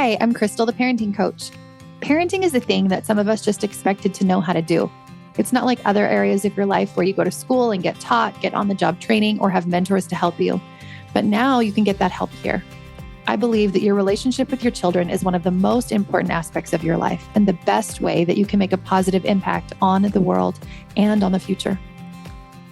Hi, I'm Crystal, the parenting coach. Parenting is a thing that some of us just expected to know how to do. It's not like other areas of your life where you go to school and get taught, get on-the-job training, or have mentors to help you. But now you can get that help here. I believe that your relationship with your children is one of the most important aspects of your life and the best way that you can make a positive impact on the world and on the future.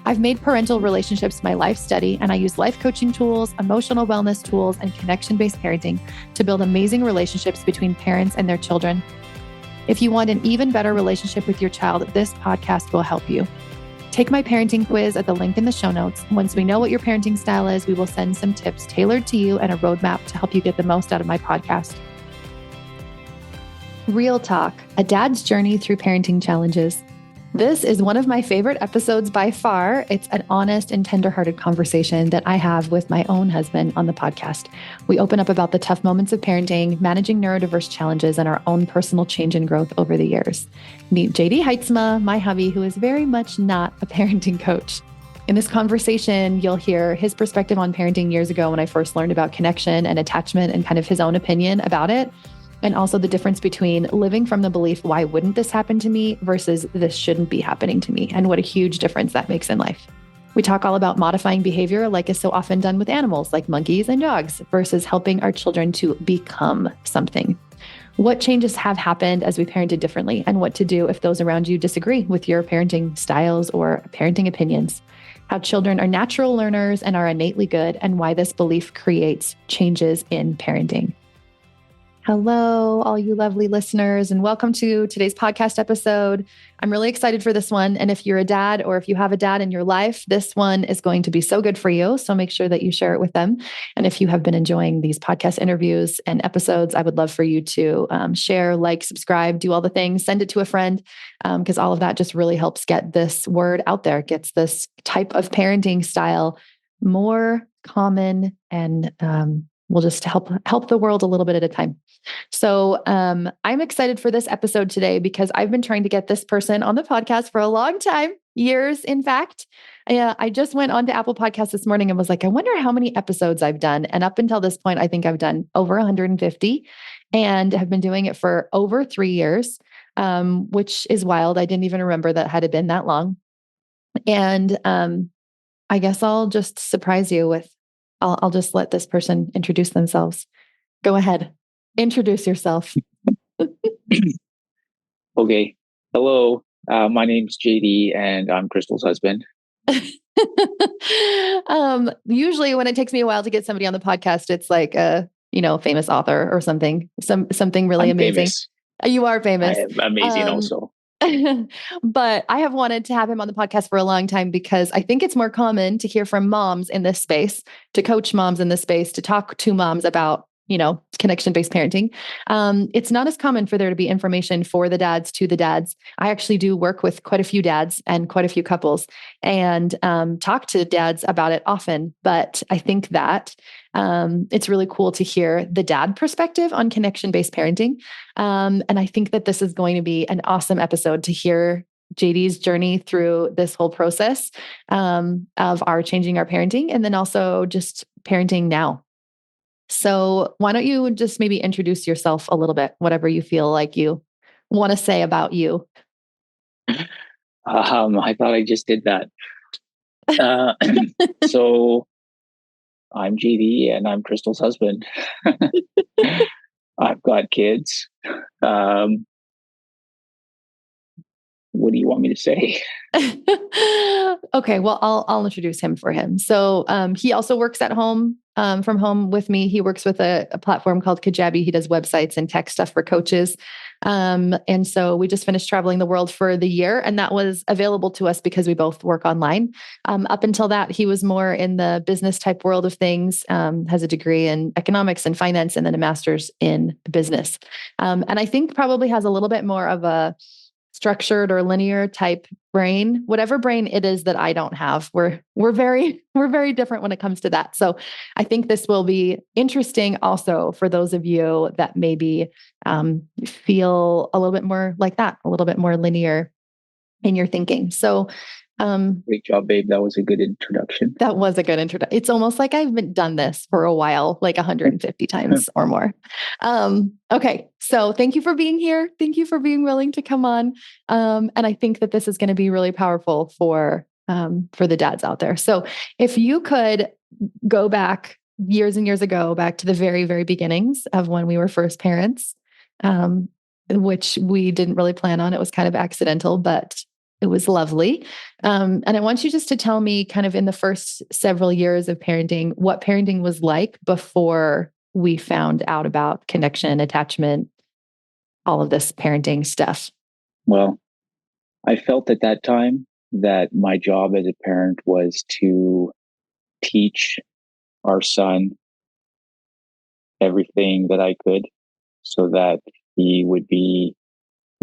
I've made parental relationships my life study, and I use life coaching tools, emotional wellness tools, and connection-based parenting to build amazing relationships between parents and their children. If you want an even better relationship with your child, this podcast will help you. Take my parenting quiz at the link in the show notes. Once we know what your parenting style is, we will send some tips tailored to you and a roadmap to help you get the most out of my podcast. Real Talk, a dad's journey through parenting challenges. This is one of my favorite episodes by far. It's an honest and tenderhearted conversation that I have with my own husband on the podcast. We open up about the tough moments of parenting, managing neurodiverse challenges, and our own personal change and growth over the years. Meet JD Haitsma, my hubby, who is very much not a parenting coach. In this conversation, you'll hear his perspective on parenting years ago when I first learned about connection and attachment and kind of his own opinion about it. And also the difference between living from the belief, why wouldn't this happen to me, versus this shouldn't be happening to me, and what a huge difference that makes in life. We talk all about modifying behavior like is so often done with animals like monkeys and dogs versus helping our children to become something. What changes have happened as we parented differently, and what to do if those around you disagree with your parenting styles or parenting opinions. How children are natural learners and are innately good, and why this belief creates changes in parenting. Hello, all you lovely listeners, and welcome to today's podcast episode. I'm really excited for this one. And if you're a dad or if you have a dad in your life, this one is going to be so good for you. So make sure that you share it with them. And if you have been enjoying these podcast interviews and episodes, I would love for you to share, like, subscribe, do all the things, send it to a friend, because all of that just really helps get this word out there, gets this type of parenting style more common, and we'll just help the world a little bit at a time. So I'm excited for this episode today because I've been trying to get this person on the podcast for a long time, years, in fact. I just went on to Apple Podcasts this morning and was like, I wonder how many episodes I've done. And up until this point, I think I've done over 150 and have been doing it for over 3 years, which is wild. I didn't even remember that had it been that long. And I guess I'll just surprise you with, I'll just let this person introduce themselves. Go ahead. Introduce yourself. Okay. Hello. My name's JD and I'm Crystal's husband. Usually when it takes me a while to get somebody on the podcast, it's like a, famous author or something really amazing. Famous. You are famous. I am amazing also. But I have wanted to have him on the podcast for a long time because I think it's more common to hear from moms in this space, to coach moms in this space, to talk to moms about connection-based parenting. It's not as common for there to be information for the dads to the dads. I actually do work with quite a few dads and quite a few couples and talk to dads about it often. But I think that it's really cool to hear the dad perspective on connection-based parenting. And I think that this is going to be an awesome episode to hear JD's journey through this whole process of our changing our parenting, and then also just parenting now. So why don't you just maybe introduce yourself a little bit, whatever you feel like you want to say about you. I thought I just did that. So I'm JD and I'm Crystal's husband. I've got kids. What do you want me to say? Okay, well, I'll introduce him for him. So he also works at home, from home with me. He works with a platform called Kajabi. He does websites and tech stuff for coaches. And so we just finished traveling the world for the year, and that was available to us because we both work online. Up until that, he was more in the business type world of things, has a degree in economics and finance, and then a master's in business. And I think probably has a little bit more of a structured or linear type brain, whatever brain it is that I don't have. We're very different when it comes to that. So I think this will be interesting also for those of you that maybe feel a little bit more like that, a little bit more linear in your thinking. So Great job, babe. That was a good introduction. That was a good introduction. It's almost like I've done this for a while, like 150 times or more. Okay. So thank you for being here. Thank you for being willing to come on. And I think that this is going to be really powerful for the dads out there. So if you could go back years and years ago, back to the very, very beginnings of when we were first parents, which we didn't really plan on. It was kind of accidental, but it was lovely. And I want you just to tell me kind of in the first several years of parenting, what parenting was like before we found out about connection, attachment, all of this parenting stuff. Well, I felt at that time that my job as a parent was to teach our son everything that I could so that he would be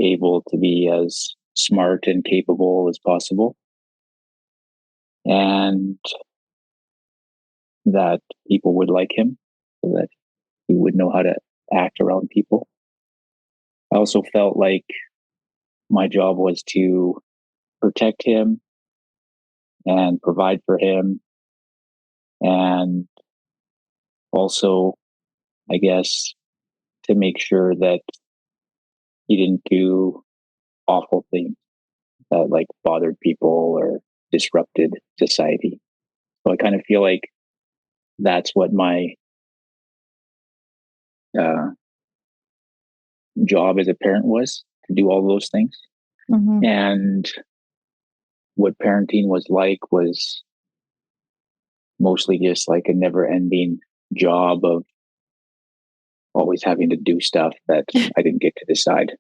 able to be as smart and capable as possible, and that people would like him so that he would know how to act around people. I also felt like my job was to protect him and provide for him, and also, I guess, to make sure that he didn't do awful things that like bothered people or disrupted society. So I kind of feel like that's what my uh, job as a parent was, to do all those things. Mm-hmm. And what parenting was like was mostly just like a never ending job of always having to do stuff that I didn't get to decide.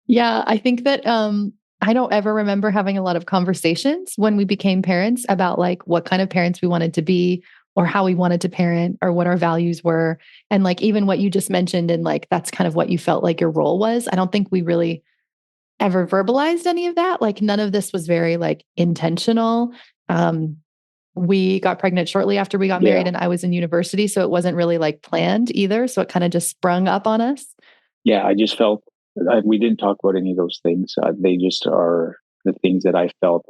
Yeah, I think that I don't ever remember having a lot of conversations when we became parents about like what kind of parents we wanted to be or how we wanted to parent or what our values were. And like even what you just mentioned, and like that's kind of what you felt like your role was. I don't think we really ever verbalized any of that. Like none of this was very like intentional. Um, we got pregnant shortly after we got married, and I was in university. So it wasn't really like planned either. So it kind of just sprung up on us. Yeah, I just felt we didn't talk about any of those things. They just are the things that I felt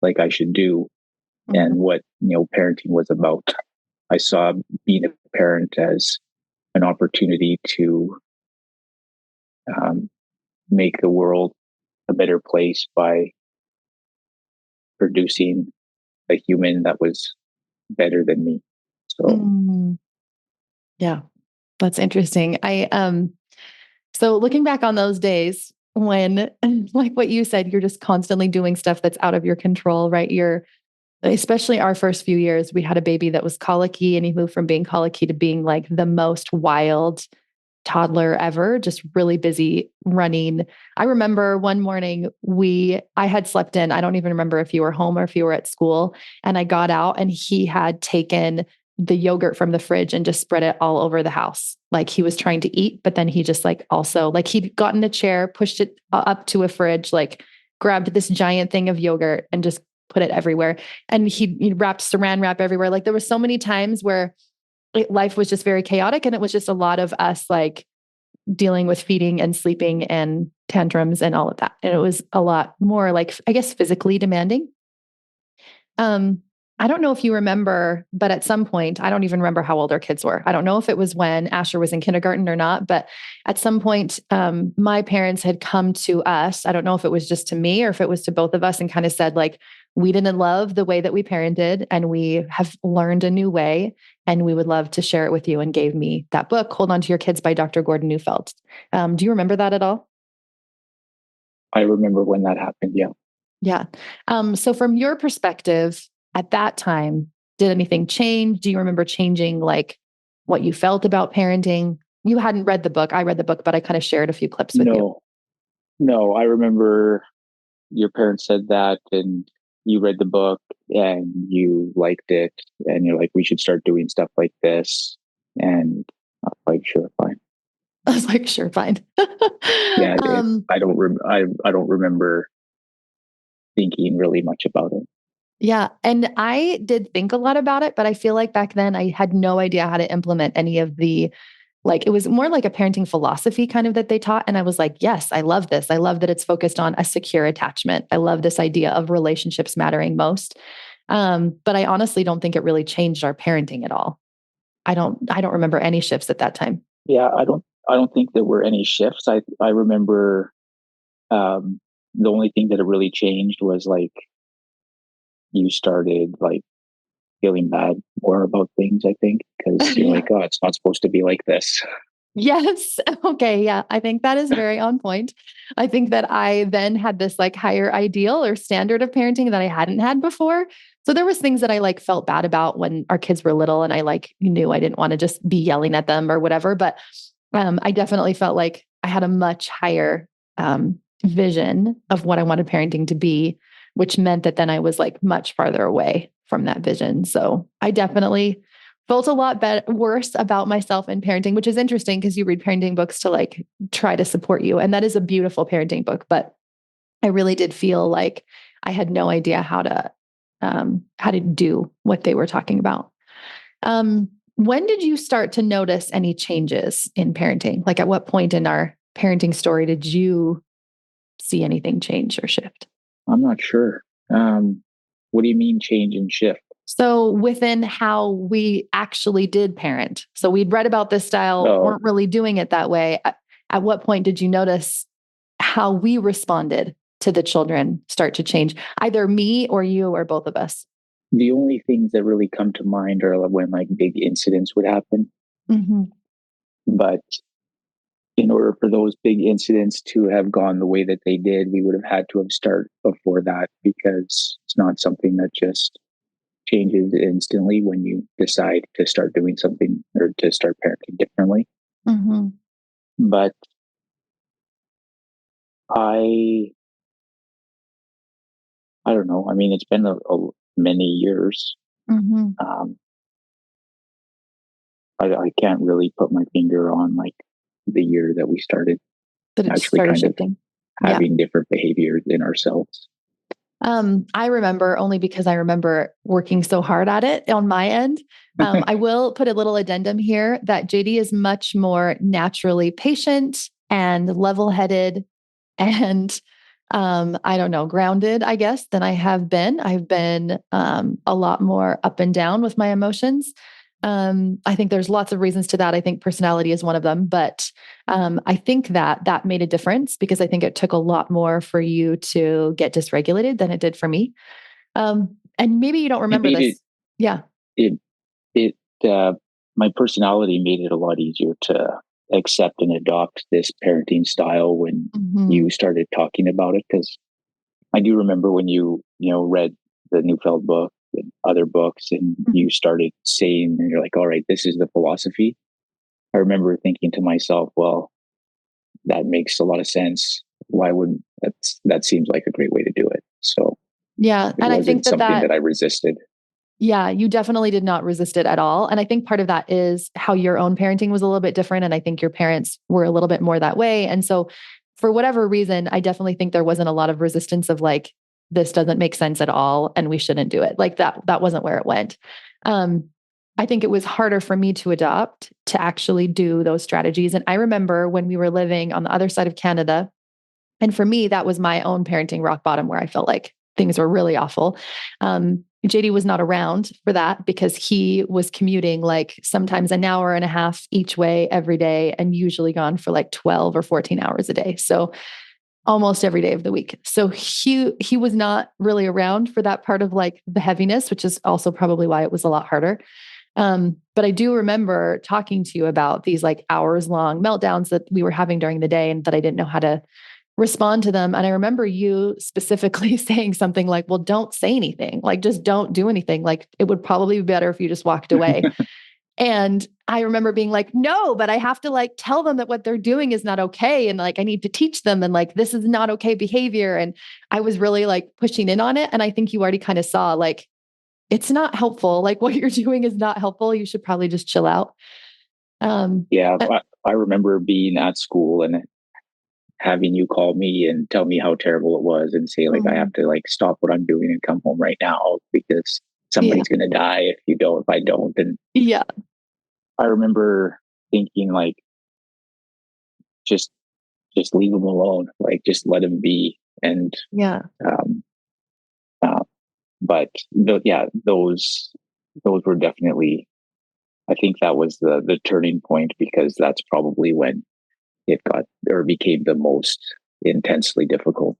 like I should do, and what parenting was about. I saw being a parent as an opportunity to make the world a better place by producing a human that was better than me. So yeah, that's interesting. So looking back on those days when, like what you said, you're just constantly doing stuff that's out of your control, right? Especially our first few years, we had a baby that was colicky, and he moved from being colicky to being like the most wild toddler ever, just really busy running. I remember one morning I had slept in. I don't even remember if you were home or if you were at school. And I got out and he had taken the yogurt from the fridge and just spread it all over the house. Like he was trying to eat, but then he just like also like he'd gotten a chair, pushed it up to a fridge, like grabbed this giant thing of yogurt and just put it everywhere. And he wrapped saran wrap everywhere. Like there were so many times where life was just very chaotic, and it was just a lot of us like dealing with feeding and sleeping and tantrums and all of that. And it was a lot more like, I guess, physically demanding. I don't know if you remember, but at some point, I don't even remember how old our kids were. I don't know if it was when Asher was in kindergarten or not, but at some point, my parents had come to us. I don't know if it was just to me or if it was to both of us, and kind of said, like, we didn't love the way that we parented, and we have learned a new way, and we would love to share it with you, and gave me that book, Hold On to Your Kids by Dr. Gordon Neufeld. Do you remember that at all? I remember when that happened. Yeah. Yeah. So from your perspective at that time, did anything change? Do you remember changing like what you felt about parenting? You hadn't read the book. I read the book, but I kind of shared a few clips with you. No, I remember your parents said that, and you read the book and you liked it, and you're like, we should start doing stuff like this. And I was like, sure, fine. I was like, sure, fine. Yeah, I don't remember thinking really much about it. Yeah. And I did think a lot about it, but I feel like back then I had no idea how to implement any of the Like it was more like a parenting philosophy kind of that they taught. And I was like, yes, I love this. I love that it's focused on a secure attachment. I love this idea of relationships mattering most. But I honestly don't think it really changed our parenting at all. I don't remember any shifts at that time. Yeah, I don't think there were any shifts. I remember the only thing that it really changed was like you started like feeling bad more about things, I think, because you're like, Yeah. oh, it's not supposed to be like this. Yes. Okay. Yeah. I think that is very on point. I think that I then had this like higher ideal or standard of parenting that I hadn't had before. So there was things that I like felt bad about when our kids were little and I like knew I didn't want to just be yelling at them or whatever. But I definitely felt like I had a much higher vision of what I wanted parenting to be, which meant that then I was like much farther away from that vision. So I definitely felt a lot worse about myself in parenting, which is interesting because you read parenting books to like try to support you. And that is a beautiful parenting book. But I really did feel like I had no idea how to do what they were talking about. When did you start to notice any changes in parenting? Like at what point in our parenting story did you see anything change or shift? I'm not sure. What do you mean change and shift? So within how we actually did parent. So we'd read about this style, Oh, weren't really doing it that way. At what point did you notice how we responded to the children start to change? Either me or you or both of us. the only things that really come to mind are when like big incidents would happen. Mm-hmm. But in order for those big incidents to have gone the way that they did, we would have had to have started before that because it's not something that just changes instantly when you decide to start doing something or to start parenting differently. Mm-hmm. But I, I don't know. I mean, it's been many years. Mm-hmm. Um, I can't really put my finger on like the year that we started That it actually started kind of shifting. Yeah. having different behaviors in ourselves. I remember only because I remember working so hard at it on my end. I will put a little addendum here that JD is much more naturally patient and level headed and I don't know, grounded, I guess, than I have been. I've been a lot more up and down with my emotions. I think there's lots of reasons to that. I think personality is one of them, but I think that that made a difference because I think it took a lot more for you to get dysregulated than it did for me. And maybe you don't It remember made this. Yeah. it it my personality made it a lot easier to accept and adopt this parenting style when Mm-hmm. you started talking about it, because I do remember when you read the Neufeld book and other books and you started saying, and you're like, all right, this is the philosophy. I remember thinking to myself, well, that makes a lot of sense. Why wouldn't that seems like a great way to do it. So Yeah. it And I think wasn't that something that that I resisted. Yeah, you definitely did not resist it at all. And I think part of that is how your own parenting was a little bit different. And I think your parents were a little bit more that way. And so, for whatever reason, I definitely think there wasn't a lot of resistance of like, this doesn't make sense at all and we shouldn't do it. Like that wasn't where it went. Um, I think it was harder for me to adopt to actually do those strategies. And I remember when we were living on the other side of Canada, and for me, that was my own parenting rock bottom where I felt like things were really awful. JD was not around for that because he was commuting like sometimes an hour and a half each way every day and usually gone for like 12 or 14 hours a day. So almost every day of the week. So he was not really around for that part of like the heaviness, which is also probably why it was a lot harder. But I do remember talking to you about these like hours long meltdowns that we were having during the day and that I didn't know how to respond to them. And I remember you specifically saying something like, well, don't say anything, like just don't do anything. Like it would probably be better if you just walked away. And I remember being like, no, but I have to like tell them that what they're doing is not okay. And like, I need to teach them and like, this is not okay behavior. And I was really like pushing in on it. And I think you already kind of saw like, it's not helpful. Like what you're doing is not helpful. You should probably just chill out. Yeah, Uh, I remember being at school and having you call me and tell me how terrible it was and say like I have mhm. to like stop what I'm doing and come home right now because Yeah. somebody's gonna die if I don't. And Yeah. I remember thinking like, just leave him alone, like just let him be. And Yeah. um, uh, but yeah, those were definitely. I think that was the turning point, because that's probably when it got or became the most intensely difficult.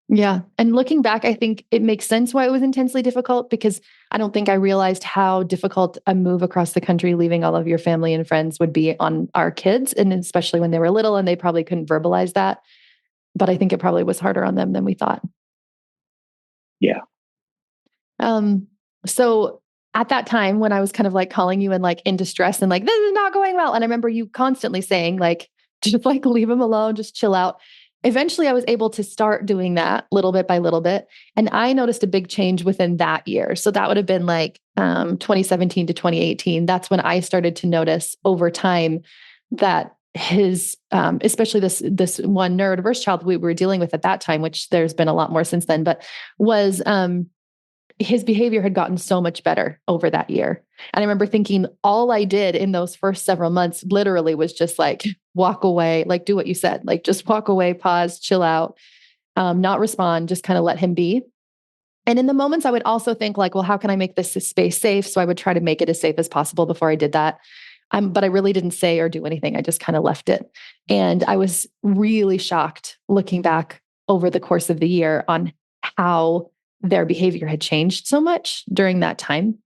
Yeah. And looking back, I think it makes sense why it was intensely difficult, because I don't think I realized how difficult a move across the country, leaving all of your family and friends, would be on our kids. And especially when they were little and they probably couldn't verbalize that. But I think it probably was harder on them than we thought. Yeah. Um, so at that time when I was kind of like calling you and like in distress and like, this is not going well. And I remember you constantly saying like, just like leave him alone, just chill out. Eventually I was able to start doing that little bit by little bit. And I noticed a big change within that year. So that would have been like 2017 to 2018. That's when I started to notice over time that his especially this one neurodiverse child we were dealing with at that time, which there's been a lot more since then, but was his behavior had gotten so much better over that year. And I remember thinking all I did in those first several months literally was just like walk away, like do what you said, like just walk away, pause, chill out, not respond, just kind of let him be. And in the moments I would also think like, well, how can I make this space safe? So I would try to make it as safe as possible before I did that. But I really didn't say or do anything. I just kind of left it. And I was really shocked looking back over the course of the year on how their behavior had changed so much during that time,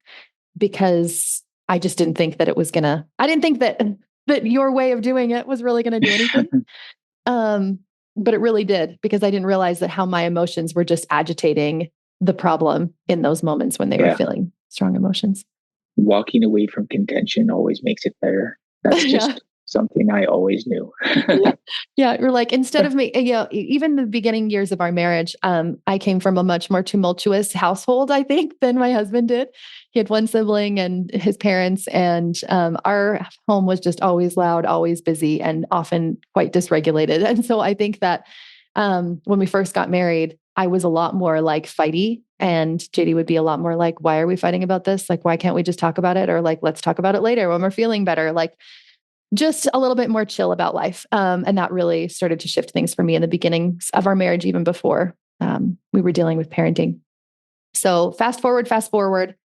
because I just didn't think that it was I didn't think that your way of doing it was really going to do anything. But it really did, because I didn't realize that how my emotions were just agitating the problem in those moments when they were feeling strong emotions. Walking away from contention always makes it better. That's just something I always knew. Yeah. We're like, instead of me, even the beginning years of our marriage, I came from a much more tumultuous household, I think, than my husband did. He had one sibling and his parents, and our home was just always loud, always busy, and often quite dysregulated. And so I think that when we first got married, I was a lot more like fighty, and JD would be a lot more like, why are we fighting about this? Like, why can't we just talk about it? Or like, let's talk about it later when we're feeling better. Like, just a little bit more chill about life. And that really started to shift things for me in the beginnings of our marriage, even before we were dealing with parenting. So fast forward.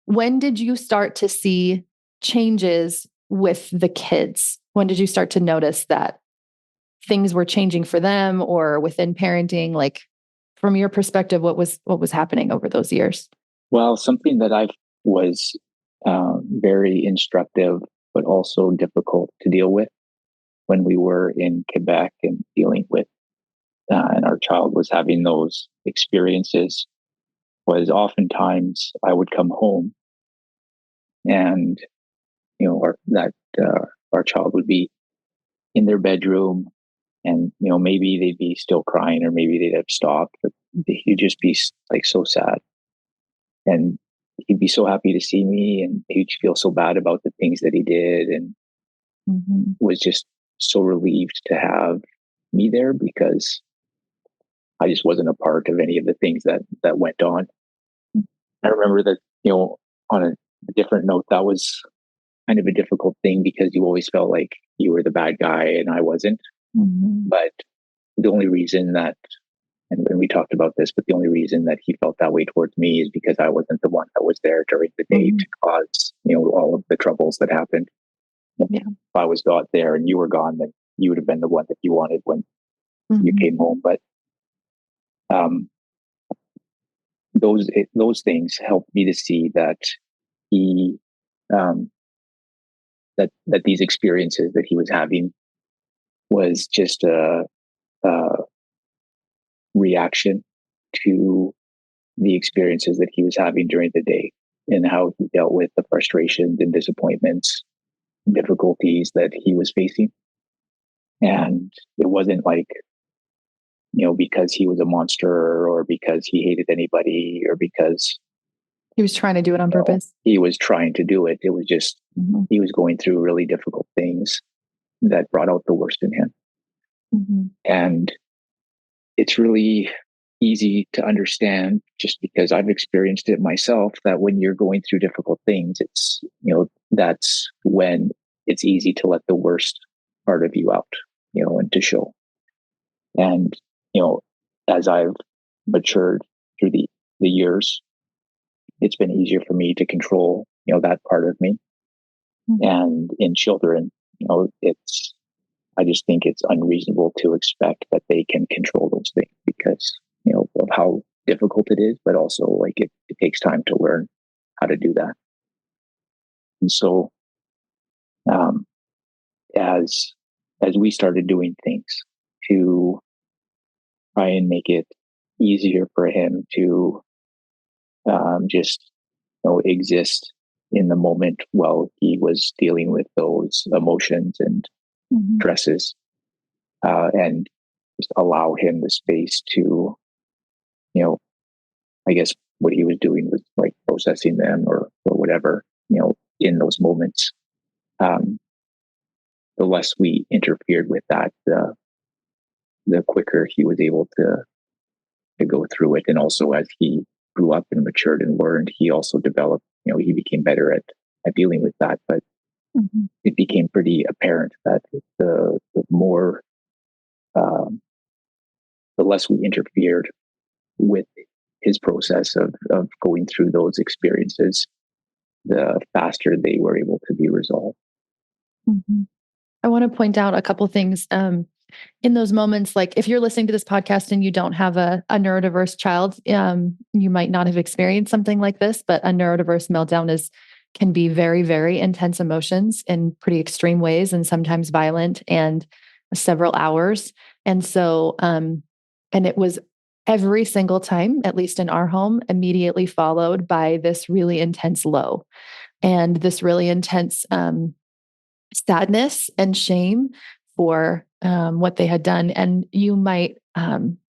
When did you start to see changes with the kids? When did you start to notice that things were changing for them or within parenting? Like, from your perspective, what was happening over those years? Well, something that I was very instructive, but also difficult to deal with when we were in Quebec and dealing with, and our child was having those experiences, was oftentimes I would come home and, our child would be in their bedroom, and, maybe they'd be still crying, or maybe they'd have stopped, but he'd just be like so sad. And he'd be so happy to see me, and he'd feel so bad about the things that he did, and was just so relieved to have me there, because I just wasn't a part of any of the things that went on. I remember that, on a different note, that was kind of a difficult thing, because you always felt like you were the bad guy and I wasn't. But the only reason that, and we talked about this, but the only reason that he felt that way towards me is because I wasn't the one that was there during the day to cause, all of the troubles that happened. If I was not there and you were gone, then you would have been the one that you wanted when you came home. But those things helped me to see that he that these experiences that he was having was just a reaction to the experiences that he was having during the day, and how he dealt with the frustrations and disappointments, difficulties that he was facing. And it wasn't like, because he was a monster, or because he hated anybody, or because he was trying to do it on purpose. He was trying to do it. It was just, he was going through really difficult things that brought out the worst in him. And it's really easy to understand, just because I've experienced it myself, that when you're going through difficult things, it's, that's when it's easy to let the worst part of you out, and to show. And, as I've matured through the years, it's been easier for me to control, that part of me. And in children, I just think it's unreasonable to expect that they can control those things because, of how difficult it is, but also like it takes time to learn how to do that. And so, as we started doing things to try and make it easier for him to just exist in the moment while he was dealing with those emotions and stresses, and just allow him the space to, I guess what he was doing was like processing them or whatever, in those moments. The less we interfered with that, the quicker he was able to go through it. And also as he grew up and matured and learned, he also developed, he became better at dealing with that. But it became pretty apparent that the more, the less we interfered with his process of going through those experiences, the faster they were able to be resolved. I want to point out a couple things. In those moments, like if you're listening to this podcast and you don't have a neurodiverse child, you might not have experienced something like this, but a neurodiverse meltdown can be very, very intense emotions in pretty extreme ways and sometimes violent and several hours. And so, and it was every single time, at least in our home, immediately followed by this really intense low and this really intense sadness and shame for what they had done. And you might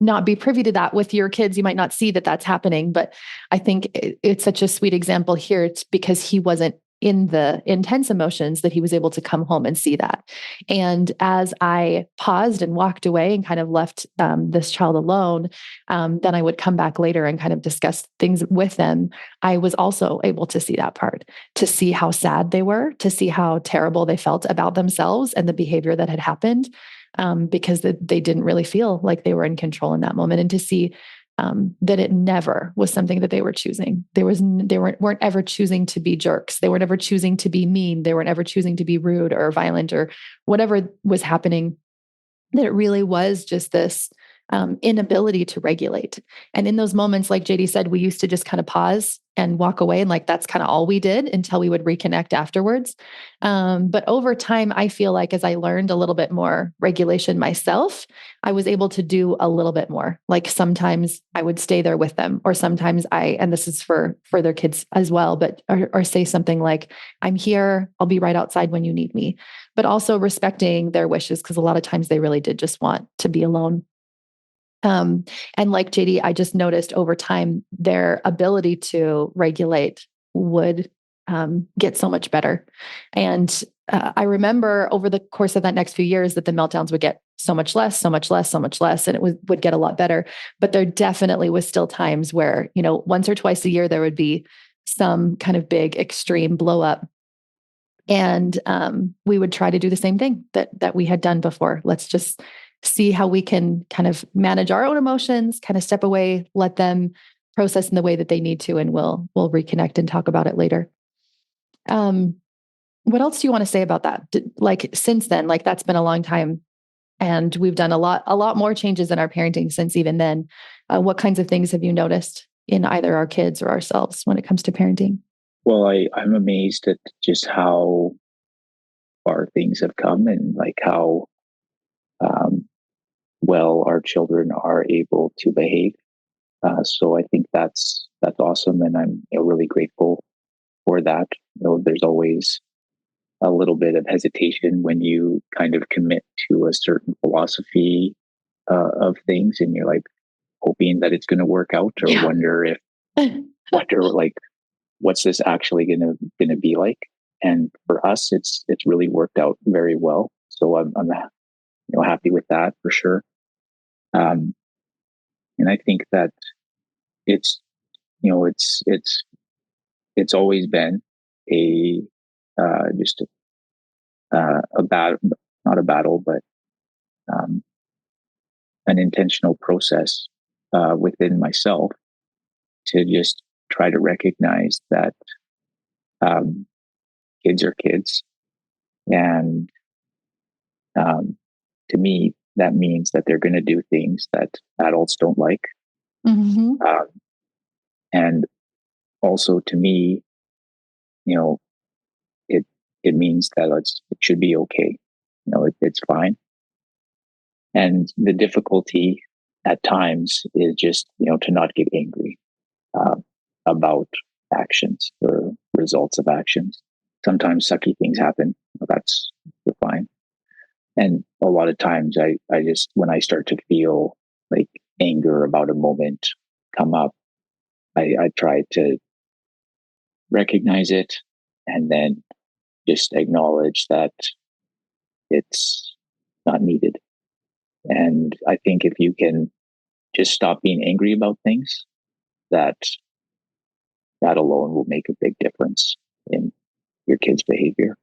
not be privy to that with your kids. You might not see that that's happening, but I think it's such a sweet example here. It's because he wasn't in the intense emotions that he was able to come home and see that. And as I paused and walked away and kind of left this child alone, then I would come back later and kind of discuss things with them. I was also able to see that part, to see how sad they were, to see how terrible they felt about themselves and the behavior that had happened, because they didn't really feel like they were in control in that moment, and to see that it never was something that they were choosing. They weren't ever choosing to be jerks. They weren't ever choosing to be mean. They weren't ever choosing to be rude or violent or whatever was happening. That it really was just this inability to regulate. And in those moments, like JD said, we used to just kind of pause and walk away. And like, that's kind of all we did until we would reconnect afterwards. But over time, I feel like as I learned a little bit more regulation myself, I was able to do a little bit more. Like sometimes I would stay there with them, or sometimes and this is for their kids as well, but, or say something like, I'm here, I'll be right outside when you need me, but also respecting their wishes. Cause a lot of times they really did just want to be alone. And like JD, I just noticed over time, their ability to regulate would get so much better. And I remember over the course of that next few years that the meltdowns would get so much less, so much less, so much less, and it would get a lot better. But there definitely was still times where, once or twice a year, there would be some kind of big extreme blow up. And we would try to do the same thing that we had done before. Let's just see how we can kind of manage our own emotions, kind of step away, let them process in the way that they need to, and we'll reconnect and talk about it later. What else do you want to say about that? Like since then, like that's been a long time, and we've done a lot more changes in our parenting since even then. What kinds of things have you noticed in either our kids or ourselves when it comes to parenting? Well, I'm amazed at just how far things have come, and like how well our children are able to behave. So I think that's awesome, and I'm really grateful for that. There's always a little bit of hesitation when you kind of commit to a certain philosophy of things, and you're like hoping that it's going to work out, or wonder like what's this actually going to be like. And for us, it's really worked out very well. So I'm happy with that for sure. And I think that it's it's always been a just not a battle, but um, an intentional process within myself to just try to recognize that um, kids are kids. And to me, that means that they're going to do things that adults don't like. Mm-hmm. And also to me, you know, it means that it should be okay. It's fine. And the difficulty at times is just, to not get angry uh, about actions or results of actions. Sometimes sucky things happen. That's fine. And a lot of times I just, when I start to feel like anger about a moment come up, I try to recognize it and then just acknowledge that it's not needed. And I think if you can just stop being angry about things, that alone will make a big difference in your kid's behavior.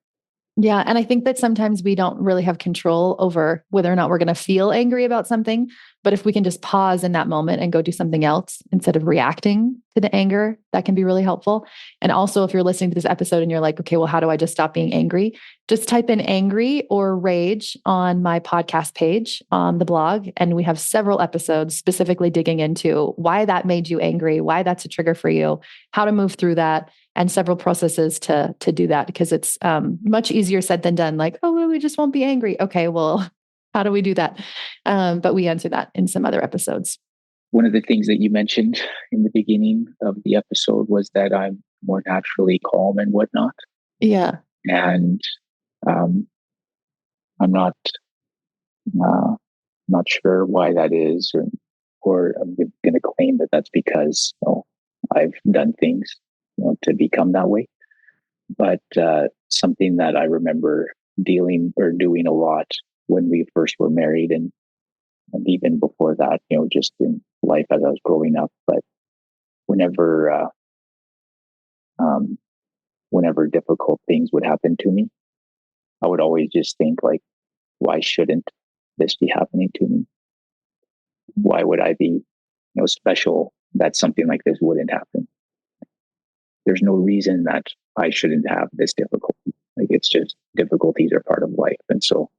Yeah. And I think that sometimes we don't really have control over whether or not we're going to feel angry about something. But if we can just pause in that moment and go do something else instead of reacting to the anger, that can be really helpful. And also, if you're listening to this episode and you're like, okay, well, how do I just stop being angry? Just type in angry or rage on my podcast page on the blog. And we have several episodes specifically digging into why that made you angry, why that's a trigger for you, how to move through that, and several processes to do that, because it's much easier said than done. Like, oh, well, we just won't be angry. Okay, well, how do we do that? But we answer that in some other episodes. One of the things that you mentioned in the beginning of the episode was that I'm more naturally calm and whatnot. Yeah. And I'm not sure why that is, or I'm going to claim that that's because I've done things to become that way. But something that I remember dealing or doing a lot when we first were married, and even before that, just in life as I was growing up. But whenever whenever difficult things would happen to me, I would always just think like, why shouldn't this be happening to me? Why would I be, special that something like this wouldn't happen? There's no reason that I shouldn't have this difficulty. Like, it's just difficulties are part of life. And so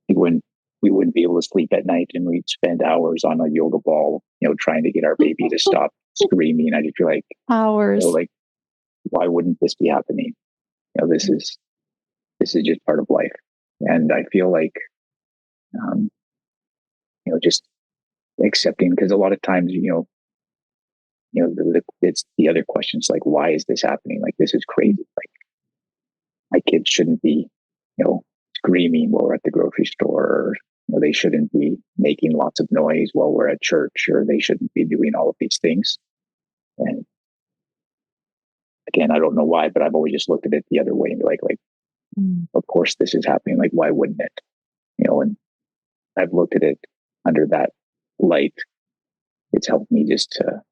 when we wouldn't be able to sleep at night and we'd spend hours on a yoga ball, trying to get our baby to stop screaming. I just feel like hours, like, why wouldn't this be happening? This is just part of life. And I feel like, just accepting, because a lot of times, it's the other questions like, why is this happening? Like, this is crazy. Like, my kids shouldn't be, screaming while we're at the grocery store, or, they shouldn't be making lots of noise while we're at church, or they shouldn't be doing all of these things. And again, I don't know why, but I've always just looked at it the other way and be like, of course this is happening. Like, why wouldn't it? And I've looked at it under that light. It's helped me just to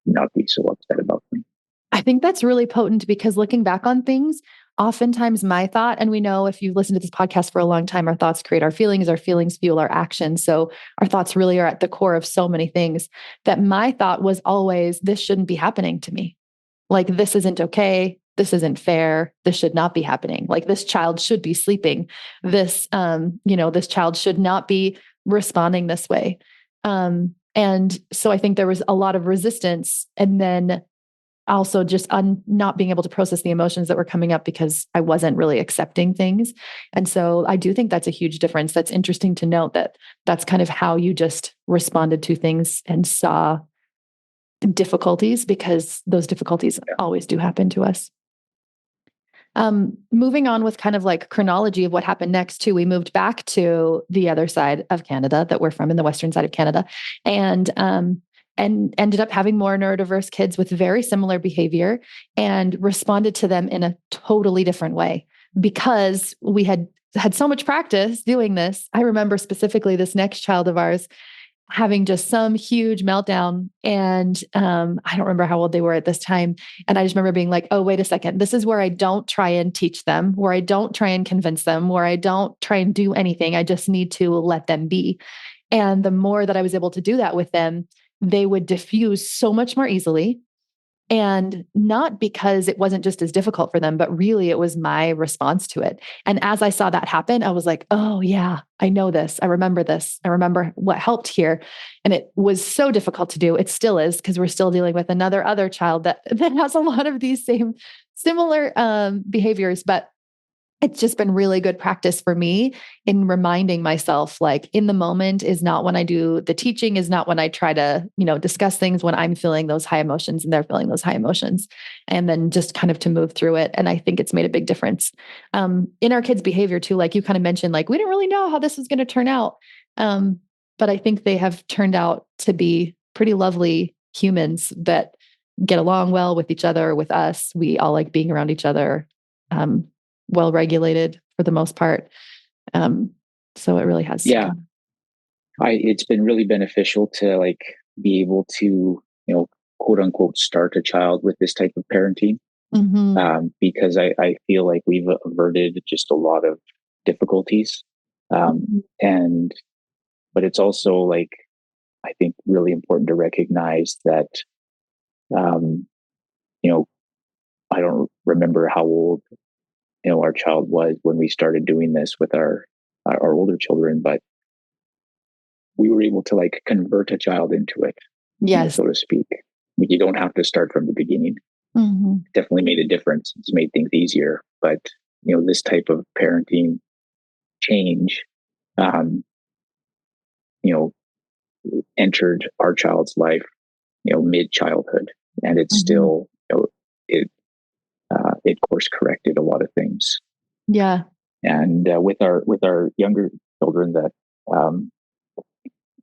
not be so upset about them. I think that's really potent, because looking back on things, oftentimes my thought, and we know if you've listened to this podcast for a long time, our thoughts create our feelings fuel our actions. So our thoughts really are at the core of so many things, that my thought was always, this shouldn't be happening to me. Like, this isn't okay. This isn't fair. This should not be happening. Like, this child should be sleeping. This, this child should not be responding this way. And so I think there was a lot of resistance, and then also just not being able to process the emotions that were coming up because I wasn't really accepting things. And so I do think that's a huge difference. That's interesting to note, that that's kind of how you just responded to things and saw difficulties, because those difficulties always do happen to us. Moving on with kind of like chronology of what happened next too, we moved back to the other side of Canada that we're from, in the western side of Canada, and ended up having more neurodiverse kids with very similar behavior, and responded to them in a totally different way, because we had so much practice doing this. I remember specifically this next child of ours. having just some huge meltdown. And I don't remember how old they were at this time. And I just remember being like, oh, wait a second. This is where I don't try and teach them, where I don't try and convince them, where I don't try and do anything. I just need to let them be. And the more that I was able to do that with them, they would diffuse so much more easily. And not because it wasn't just as difficult for them, but really it was my response to it. And as I saw that happen, I was like, oh, yeah, I know this. I remember this. I remember what helped here. And it was so difficult to do. It still is, because we're still dealing with another other child that has a lot of these same similar behaviors. But it's just been really good practice for me in reminding myself, like, in the moment is not when I do the teaching, is not when I try to, discuss things, when I'm feeling those high emotions and they're feeling those high emotions, and then just kind of to move through it. And I think it's made a big difference in our kids' behavior too. Like you kind of mentioned, like, we didn't really know how this was going to turn out. But I think they have turned out to be pretty lovely humans that get along well with each other, with us. We all like being around each other. Well regulated for the most part. So it really has. Yeah. It's been really beneficial to like be able to, quote unquote, start a child with this type of parenting. Because I feel like we've averted just a lot of difficulties. But it's also like, I think really important to recognize that, I don't remember how old our child was when we started doing this with our older children, but we were able to like convert a child into it, yes, so to speak. You don't have to start from the beginning. Definitely made a difference. It's made things easier, but this type of parenting change, entered our child's life, mid childhood, and it's still, it course corrected a lot of things. Yeah. And with our younger children, that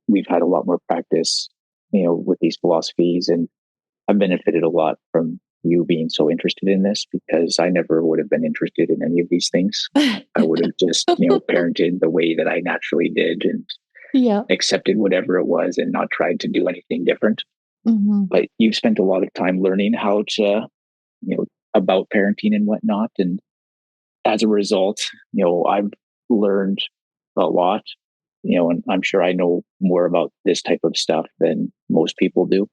we've had a lot more practice, with these philosophies, and I've benefited a lot from you being so interested in this, because I never would have been interested in any of these things. I would have just, parented the way that I naturally did and accepted whatever it was and not tried to do anything different. But you've spent a lot of time learning how to, about parenting and whatnot. And as a result, I've learned a lot, and I'm sure I know more about this type of stuff than most people do.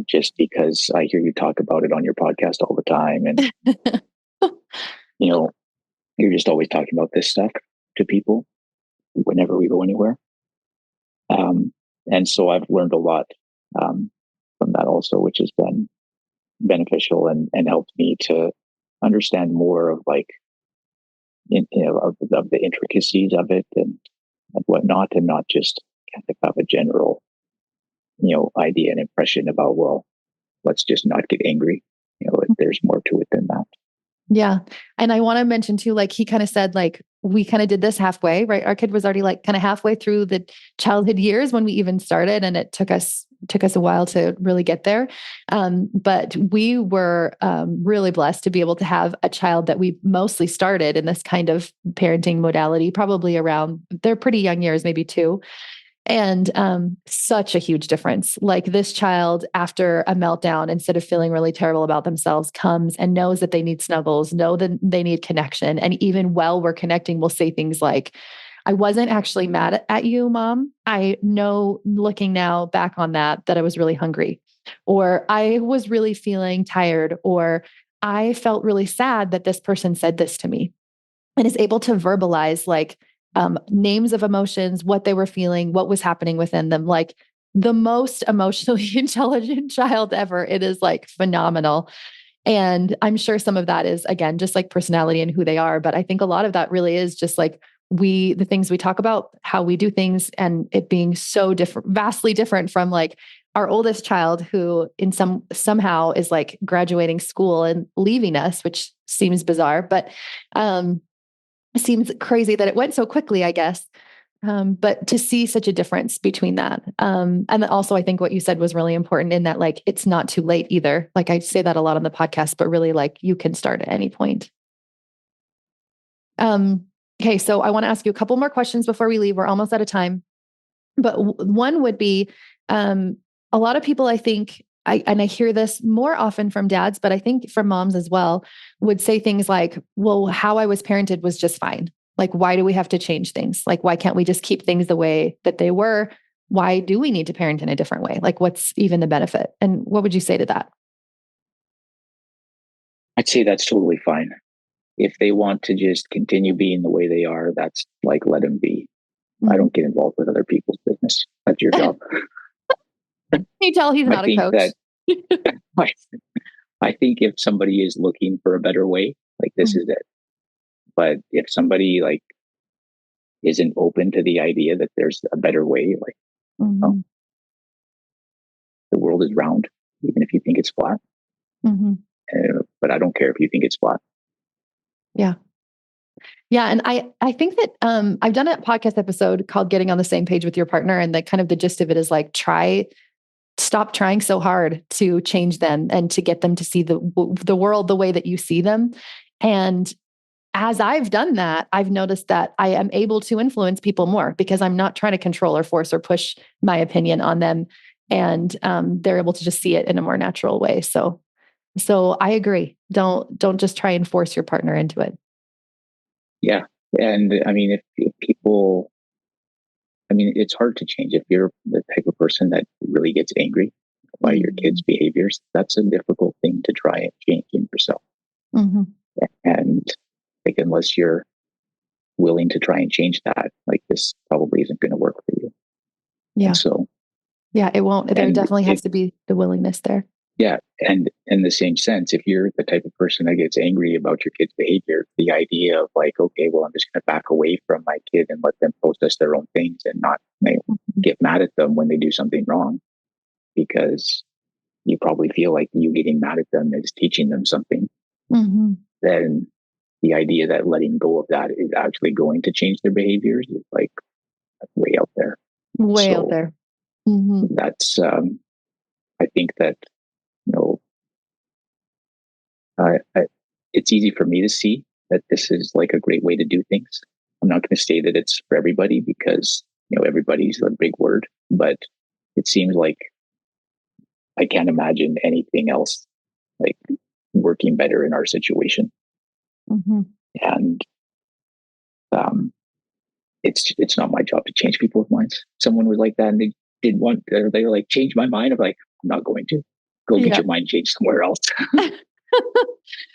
Just because I hear you talk about it on your podcast all the time. And, you're just always talking about this stuff to people whenever we go anywhere. And so I've learned a lot from that also, which has been beneficial and helped me to understand more of like, of the intricacies of it and whatnot, and not just kind of have a general, idea and impression about, well, let's just not get angry. There's more to it than that. Yeah. And I want to mention too, like he kind of said, like, we kind of did this halfway, right? Our kid was already like kind of halfway through the childhood years when we even started, and it took us a while to really get there. But we were really blessed to be able to have a child that we mostly started in this kind of parenting modality, probably around their pretty young years, maybe 2. And such a huge difference. Like this child, after a meltdown, instead of feeling really terrible about themselves, comes and knows that they need snuggles, know that they need connection. And even while we're connecting, we'll say things like, I wasn't actually mad at you, Mom. I know, looking now back on that I was really hungry, or I was really feeling tired, or I felt really sad that this person said this to me, and is able to verbalize like names of emotions, what they were feeling, what was happening within them. Like the most emotionally intelligent child ever. It is like phenomenal. And I'm sure some of that is, again, just like personality and who they are. But I think a lot of that really is just like the things we talk about, how we do things, and it being so different, vastly different from like our oldest child, who somehow is like graduating school and leaving us, which seems bizarre, but seems crazy that it went so quickly, I guess. But to see such a difference between that. And then also, I think what you said was really important, in that, like, it's not too late either. Like I say that a lot on the podcast, but really, like, you can start at any point. Okay. So I want to ask you a couple more questions before we leave. We're almost out of time. But one would be a lot of people, I think, and I hear this more often from dads, but I think from moms as well, would say things like, well, how I was parented was just fine. Like, why do we have to change things? Like, why can't we just keep things the way that they were? Why do we need to parent in a different way? Like, what's even the benefit? And what would you say to that? I'd say that's totally fine. If they want to just continue being the way they are, that's like, let them be. I don't get involved with other people's business. That's your job. Can you tell he's not a coach? I think if somebody is looking for a better way, like, this is it. But if somebody like isn't open to the idea that there's a better way, like, oh, the world is round, even if you think it's flat. But I don't care if you think it's flat. Yeah. Yeah. And I think that I've done a podcast episode called Getting on the Same Page with Your Partner. And the kind of the gist of it is like, stop trying so hard to change them and to get them to see the world the way that you see them. And as I've done that, I've noticed that I am able to influence people more because I'm not trying to control or force or push my opinion on them. And they're able to just see it in a more natural way. So I agree. Don't just try and force your partner into it. Yeah. And I mean, if people, I mean, it's hard to change. If you're the type of person that really gets angry by your kids' behaviors, that's a difficult thing to try and change in yourself. And like, unless you're willing to try and change that, like, this probably isn't going to work for you. Yeah. And so, yeah, it won't. There definitely has to be the willingness there. Yeah. And in the same sense, if you're the type of person that gets angry about your kid's behavior, the idea of like, okay, well, I'm just going to back away from my kid and let them process their own things and not get mad at them when they do something wrong, because you probably feel like you getting mad at them is teaching them something. Then the idea that letting go of that is actually going to change their behaviors is like way out there. Out there. That's, I think that, it's easy for me to see that this is like a great way to do things. I'm not going to say that it's for everybody because, everybody's a big word, but it seems like I can't imagine anything else like working better in our situation. And it's not my job to change people's minds. Someone was like that and they were like, change my mind. I'm like, I'm not going to. Go get your mind changed somewhere else.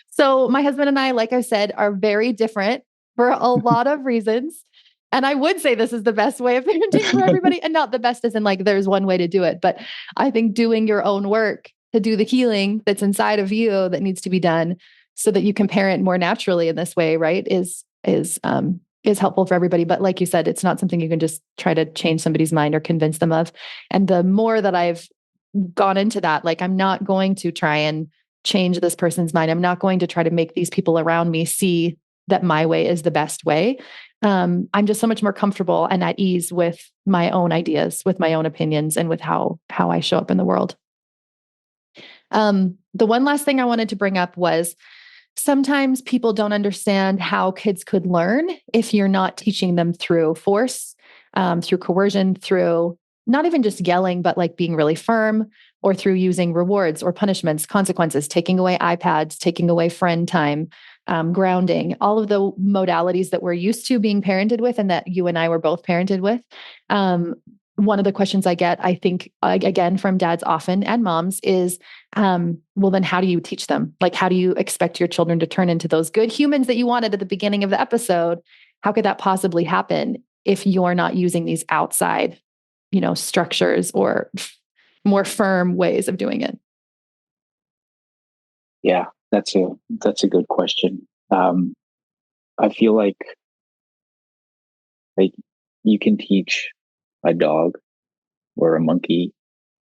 So my husband and I, like I said, are very different for a lot of reasons. And I would say this is the best way of parenting for everybody, and not the best as in like there's one way to do it. But I think doing your own work to do the healing that's inside of you that needs to be done so that you can parent more naturally in this way, right, is helpful for everybody. But like you said, it's not something you can just try to change somebody's mind or convince them of. And the more that I've gone into that, like, I'm not going to try and change this person's mind. I'm not going to try to make these people around me see that my way is the best way. I'm just so much more comfortable and at ease with my own ideas, with my own opinions, and with how I show up in the world. The one last thing I wanted to bring up was sometimes people don't understand how kids could learn if you're not teaching them through force, through coercion, through not even just yelling, but like being really firm, or through using rewards or punishments, consequences, taking away iPads, taking away friend time, grounding, all of the modalities that we're used to being parented with and that you and I were both parented with. One of the questions I get, I think, again, from dads often and moms is, well, then how do you teach them? Like, how do you expect your children to turn into those good humans that you wanted at the beginning of the episode? How could that possibly happen if you're not using these outside, structures or more firm ways of doing it? Yeah, that's a good question. I feel like you can teach a dog or a monkey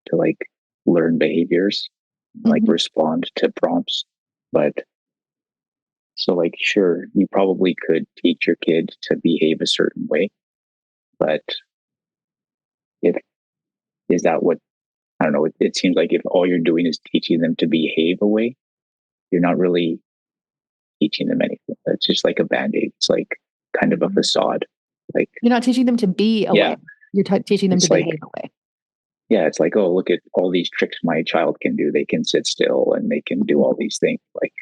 to like learn behaviors, like respond to prompts. But so like, sure, you probably could teach your kid to behave a certain way, but is that what, I don't know, it seems like if all you're doing is teaching them to behave a way, you're not really teaching them anything. It's just like a band-aid. It's like kind of a facade. Like, you're not teaching them to be a way. You're teaching them it's to like, behave a way. yeah, it's like, oh, look at all these tricks my child can do. They can sit still and they can do all these things. Like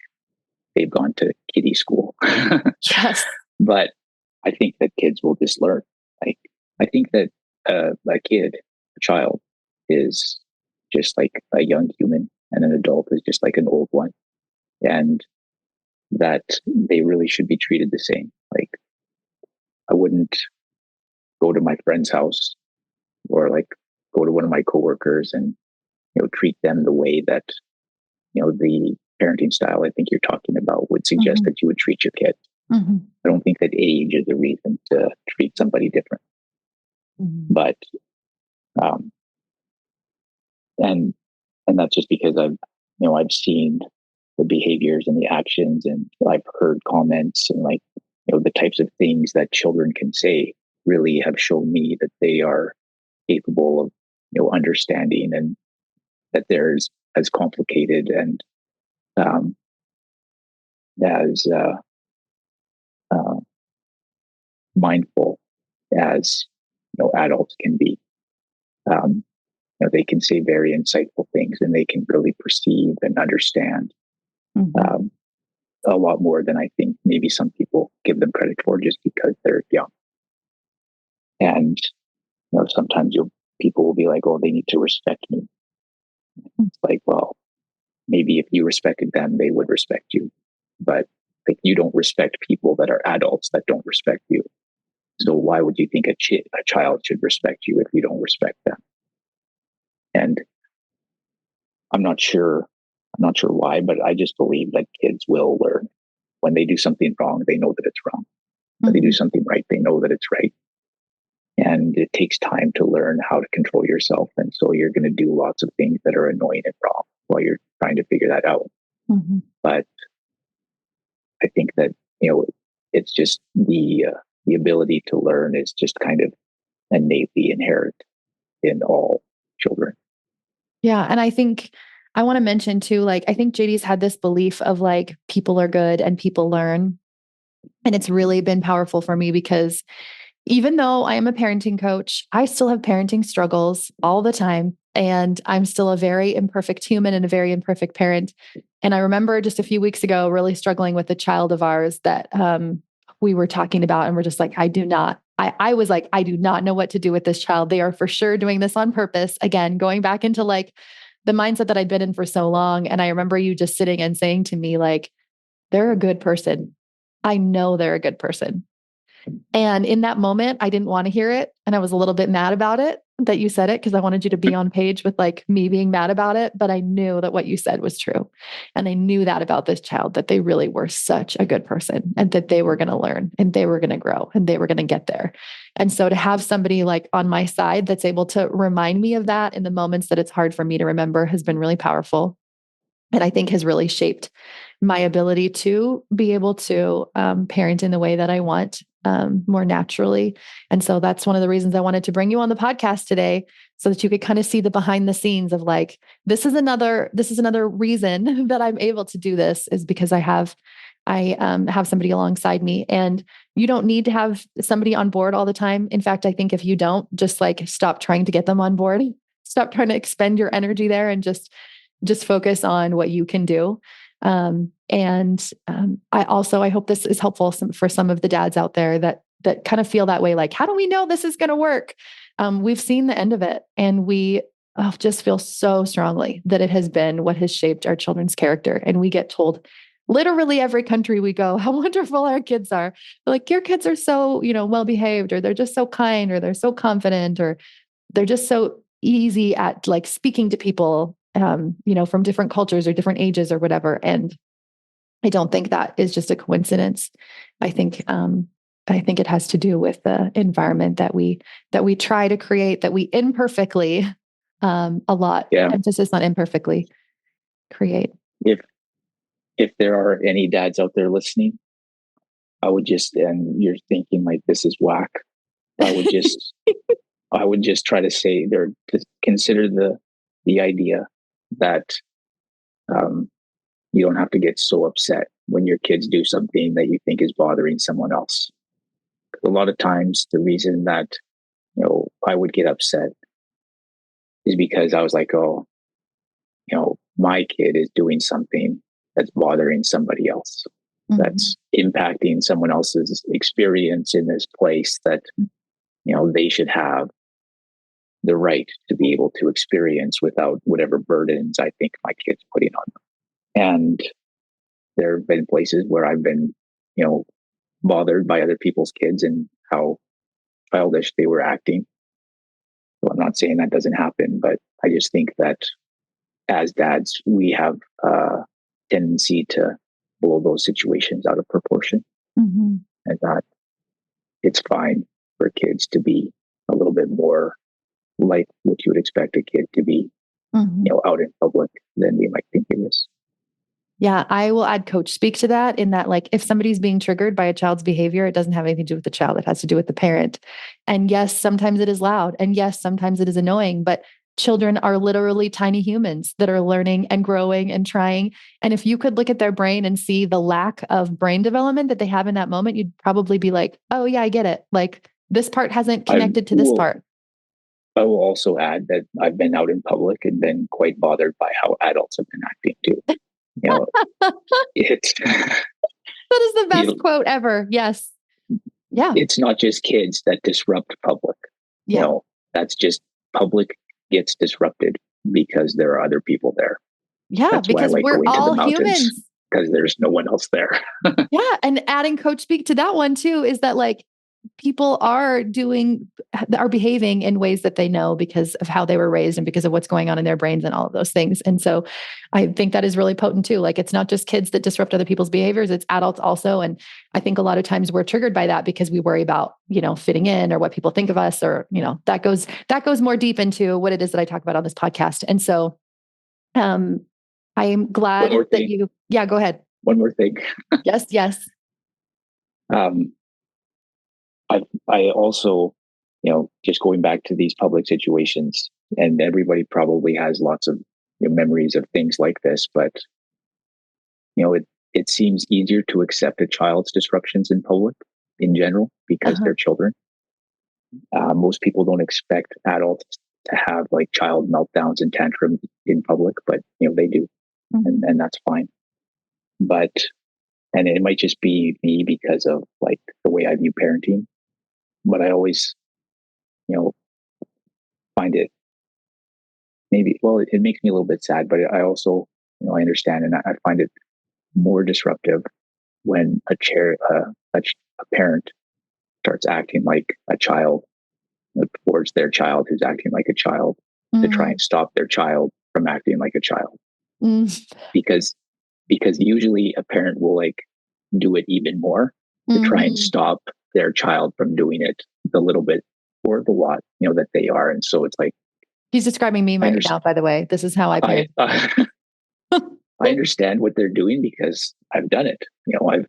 they've gone to kiddie school. Yes. But I think that kids will just learn. Like, I think that a kid, a child, is just like a young human, and an adult is just like an old one. And that they really should be treated the same. Like, I wouldn't go to my friend's house or like go to one of my coworkers and, treat them the way that, the parenting style I think you're talking about would suggest that you would treat your kid. I don't think that age is a reason to treat somebody different. But, and that's just because I've seen the behaviors and the actions, and I've heard comments, and like, the types of things that children can say really have shown me that they are capable of, understanding, and that there's as complicated and as mindful as adults can be. They can say very insightful things, and they can really perceive and understand a lot more than I think maybe some people give them credit for, just because they're young. And sometimes people will be like, "Oh, they need to respect me." It's like, well, maybe if you respected them, they would respect you. But like, you don't respect people that are adults that don't respect you. So why would you think a child should respect you if you don't respect them? And I'm not sure why, but I just believe that kids will learn. When they do something wrong, they know that it's wrong. When they do something right, they know that it's right. And it takes time to learn how to control yourself. And so you're going to do lots of things that are annoying and wrong while you're trying to figure that out. But I think that, it's just the ability to learn is just kind of innately inherent in all children. Yeah. And I think I want to mention too, like, I think JD's had this belief of like, people are good and people learn. And it's really been powerful for me, because even though I am a parenting coach, I still have parenting struggles all the time. And I'm still a very imperfect human and a very imperfect parent. And I remember just a few weeks ago, really struggling with a child of ours that we were talking about. And we're just like, I was like, I do not know what to do with this child. They are for sure doing this on purpose. Again, going back into like the mindset that I'd been in for so long. And I remember you just sitting and saying to me, like, they're a good person. I know they're a good person. And in that moment, I didn't want to hear it. And I was a little bit mad about it that you said it, because I wanted you to be on page with like me being mad about it. But I knew that what you said was true. And I knew that about this child, that they really were such a good person, and that they were going to learn, and they were going to grow, and they were going to get there. And so to have somebody like on my side that's able to remind me of that in the moments that it's hard for me to remember has been really powerful. And I think has really shaped my ability to be able to parent in the way that I want, more naturally. And so that's one of the reasons I wanted to bring you on the podcast today, so that you could kind of see the behind the scenes of like, this is another reason that I'm able to do this, is because I have somebody alongside me. And you don't need to have somebody on board all the time. In fact, I think if you don't, just like stop trying to get them on board, stop trying to expend your energy there, and just focus on what you can do. I hope this is helpful for some of the dads out there that kind of feel that way. Like, how do we know this is going to work? We've seen the end of it, and we just feel so strongly that it has been what has shaped our children's character. And we get told literally every country we go, how wonderful our kids are. They're like, your kids are so, well-behaved, or they're just so kind, or they're so confident, or they're just so easy at like speaking to people, from different cultures or different ages or whatever. And I don't think that is just a coincidence. I think it has to do with the environment that we try to create, that we imperfectly, a lot emphasis on imperfectly create. If there are any dads out there listening, I would just, and you're thinking like, this is whack, I would just try to say there, to consider the idea that you don't have to get so upset when your kids do something that you think is bothering someone else. A lot of times, the reason that I would get upset is because I was like, oh, my kid is doing something that's bothering somebody else, that's impacting someone else's experience in this place that, they should have the right to be able to experience without whatever burdens I think my kid's putting on them. And there have been places where I've been, bothered by other people's kids and how childish they were acting. So I'm not saying that doesn't happen, but I just think that as dads, we have a tendency to blow those situations out of proportion. And that it's fine for kids to be a little bit more like what you would expect a kid to be, out in public than we might think it is. Yeah, I will add coach speak to that in that, like, if somebody's being triggered by a child's behavior, it doesn't have anything to do with the child. It has to do with the parent. And yes, sometimes it is loud. And yes, sometimes it is annoying, but children are literally tiny humans that are learning and growing and trying. And if you could look at their brain and see the lack of brain development that they have in that moment, you'd probably be like, oh yeah, I get it. Like, this part hasn't connected to this part. I will also add that I've been out in public and been quite bothered by how adults have been acting too. It's that is the best quote ever. Yes. Yeah. It's not just kids that disrupt public. Yeah. That's just public gets disrupted because there are other people there. Yeah, that's because why I like we're going all to the mountains, humans. because there's no one else there. Yeah. And adding coach speak to that one too, is that like people are behaving in ways that they know because of how they were raised and because of what's going on in their brains and all of those things. And so I think that is really potent too. Like, it's not just kids that disrupt other people's behaviors, it's adults also. And I think a lot of times we're triggered by that because we worry about, fitting in or what people think of us, or, that goes more deep into what it is that I talk about on this podcast. And so, I am glad that go ahead. One more thing. Yes. I also, just going back to these public situations, and everybody probably has lots of memories of things like this, but it seems easier to accept a child's disruptions in public in general because they're children. Most people don't expect adults to have like child meltdowns and tantrums in public, but they do, and that's fine. And it might just be me because of like the way I view parenting. But I always, find it it makes me a little bit sad, but I also, I understand, and I find it more disruptive when a parent starts acting like a child towards their child who's acting like a child to try and stop their child from acting like a child. Because usually a parent will like do it even more to try and stop their child from doing it the little bit or the lot, that they are. And so it's like, he's describing me right now, by the way. This is how I parent. I understand what they're doing because I've done it.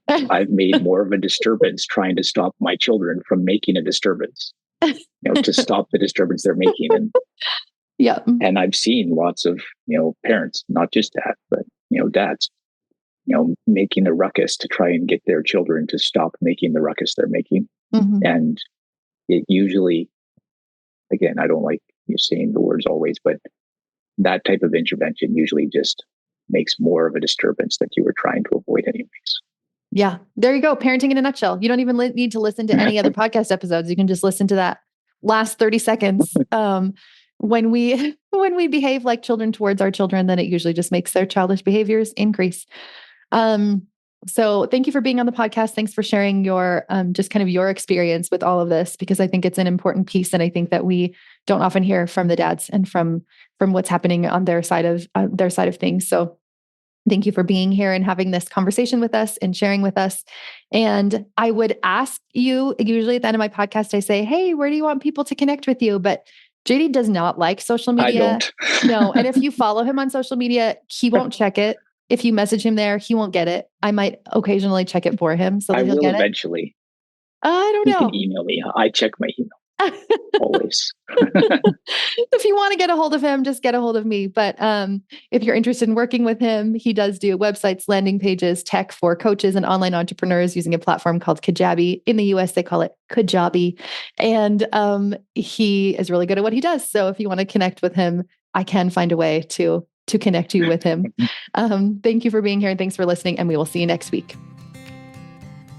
I've made more of a disturbance trying to stop my children from making a disturbance, to stop the disturbance they're making. And and I've seen lots of, parents, not just dads, but, dads, making a ruckus to try and get their children to stop making the ruckus they're making. And it usually, again, I don't like saying the words always, but that type of intervention usually just makes more of a disturbance that you were trying to avoid anyways. Yeah, there you go. Parenting in a nutshell. You don't even need to listen to any other podcast episodes. You can just listen to that last 30 seconds. When we behave like children towards our children, then it usually just makes their childish behaviors increase. So thank you for being on the podcast. Thanks for sharing your, just kind of your experience with all of this, because I think it's an important piece. And I think that we don't often hear from the dads and from what's happening on their side of things. So thank you for being here and having this conversation with us and sharing with us. And I would ask you, usually at the end of my podcast, I say, hey, where do you want people to connect with you? But JD does not like social media. I don't. No. And if you follow him on social media, he won't check it. If you message him there, he won't get it. I might occasionally check it for him so that he'll get eventually. it. I don't know. You can email me. I check my email. always. If you want to get a hold of him, just get a hold of me. But if you're interested in working with him, he does do websites, landing pages, tech for coaches and online entrepreneurs using a platform called Kajabi. In the US, they call it Kajabi. And he is really good at what he does. So if you want to connect with him, I can find a way to connect you with him. Thank you for being here and thanks for listening. And we will see you next week.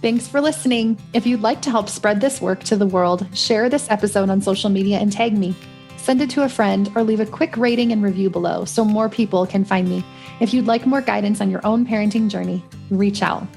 Thanks for listening. If you'd like to help spread this work to the world, share this episode on social media and tag me. Send it to a friend or leave a quick rating and review below so more people can find me. If you'd like more guidance on your own parenting journey, reach out.